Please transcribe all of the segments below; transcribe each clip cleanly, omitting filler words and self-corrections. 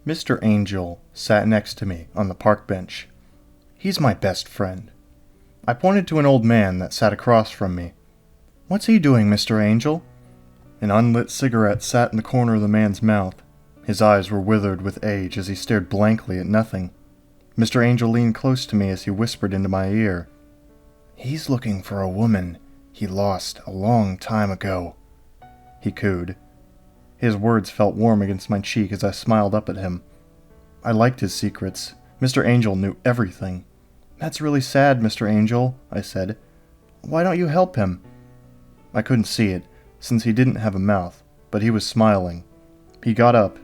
Mr. Angel sat next to me on the park bench. He's my best friend. I pointed to an old man that sat across from me. "What's he doing, Mr. Angel?" An unlit cigarette sat in the corner of the man's mouth. His eyes were withered with age as he stared blankly at nothing. Mr. Angel leaned close to me as he whispered into my ear. "He's looking for a woman he lost a long time ago," he cooed. His words felt warm against my cheek as I smiled up at him. I liked his secrets. Mr. Angel knew everything. "That's really sad, Mr. Angel," I said. "Why don't you help him?" I couldn't see it, since he didn't have a mouth, but he was smiling. He got up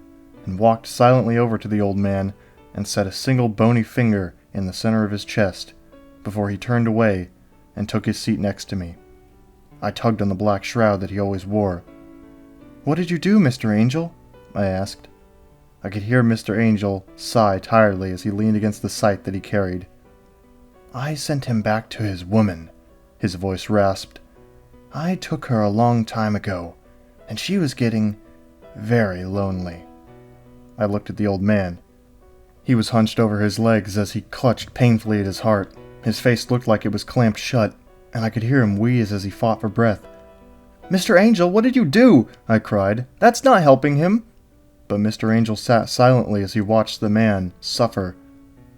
and walked silently over to the old man and set a single bony finger in the center of his chest before he turned away and took his seat next to me. I tugged on the black shroud that he always wore. "What did you do, Mr. Angel?" I asked. I could hear Mr. Angel sigh tiredly as he leaned against the scythe that he carried. "I sent him back to his woman," his voice rasped. "I took her a long time ago, and she was getting very lonely." I looked at the old man. He was hunched over his legs as he clutched painfully at his heart. His face looked like it was clamped shut, and I could hear him wheeze as he fought for breath. "Mr. Angel, what did you do?" I cried. "That's not helping him." But Mr. Angel sat silently as he watched the man suffer.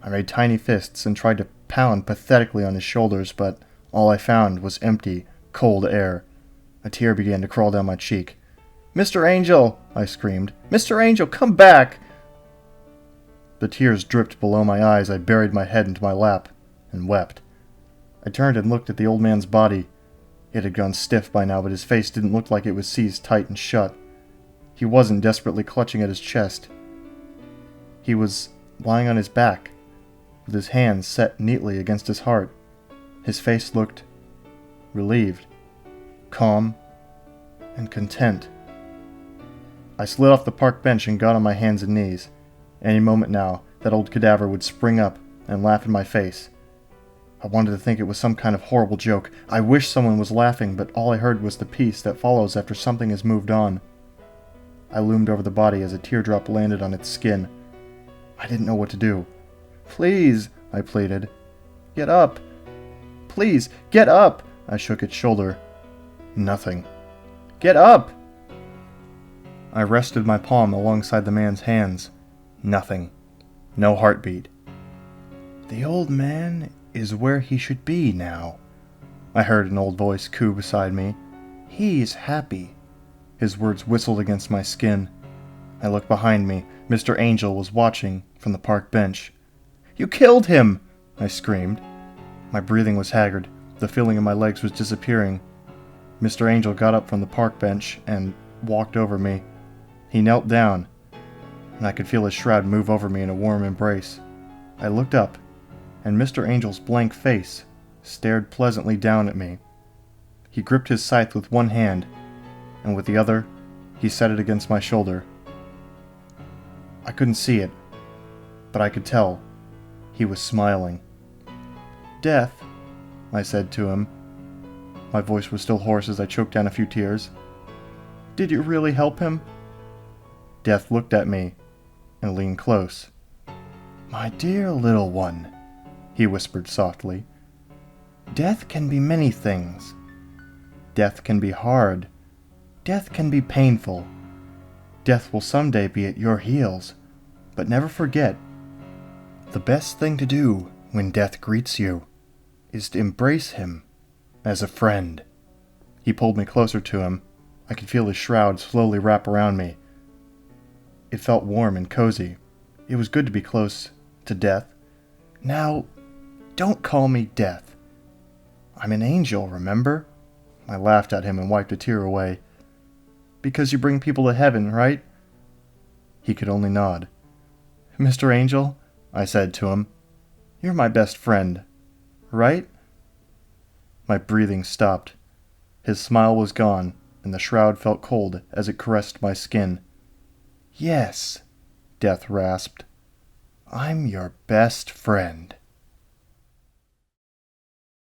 I made tiny fists and tried to pound pathetically on his shoulders, but all I found was empty, cold air. A tear began to crawl down my cheek. "Mr. Angel!" I screamed. "Mr. Angel, come back!" The tears dripped below my eyes. I buried my head into my lap and wept. I turned and looked at the old man's body. It had gone stiff by now, but his face didn't look like it was seized tight and shut. He wasn't desperately clutching at his chest. He was lying on his back, with his hands set neatly against his heart. His face looked relieved, calm, and content. I slid off the park bench and got on my hands and knees. Any moment now, that old cadaver would spring up and laugh in my face. I wanted to think it was some kind of horrible joke. I wished someone was laughing, but all I heard was the peace that follows after something has moved on. I loomed over the body as a teardrop landed on its skin. I didn't know what to do. "Please," I pleaded. "Get up! Please, get up!" I shook its shoulder. Nothing. "Get up!" I rested my palm alongside the man's hands. Nothing. No heartbeat. "The old man is where he should be now," I heard an old voice coo beside me. "He's happy." His words whistled against my skin. I looked behind me. Mr. Angel was watching from the park bench. "You killed him!" I screamed. My breathing was haggard. The feeling in my legs was disappearing. Mr. Angel got up from the park bench and walked over me. He knelt down, and I could feel his shroud move over me in a warm embrace. I looked up, and Mr. Angel's blank face stared pleasantly down at me. He gripped his scythe with one hand, and with the other, he set it against my shoulder. I couldn't see it, but I could tell. He was smiling. "Death," I said to him. My voice was still hoarse as I choked down a few tears. "Did you really help him?" Death looked at me and leaned close. "My dear little one," he whispered softly, "death can be many things. Death can be hard. Death can be painful. Death will someday be at your heels, but never forget, the best thing to do when death greets you is to embrace him as a friend." He pulled me closer to him. I could feel his shroud slowly wrap around me. It felt warm and cozy. It was good to be close to death. "Now, don't call me Death. I'm an angel, remember?" I laughed at him and wiped a tear away. "Because you bring people to heaven, right?" He could only nod. "Mr. Angel," I said to him, "you're my best friend, right?" My breathing stopped. His smile was gone, and the shroud felt cold as it caressed my skin. "Yes," Death rasped. "I'm your best friend."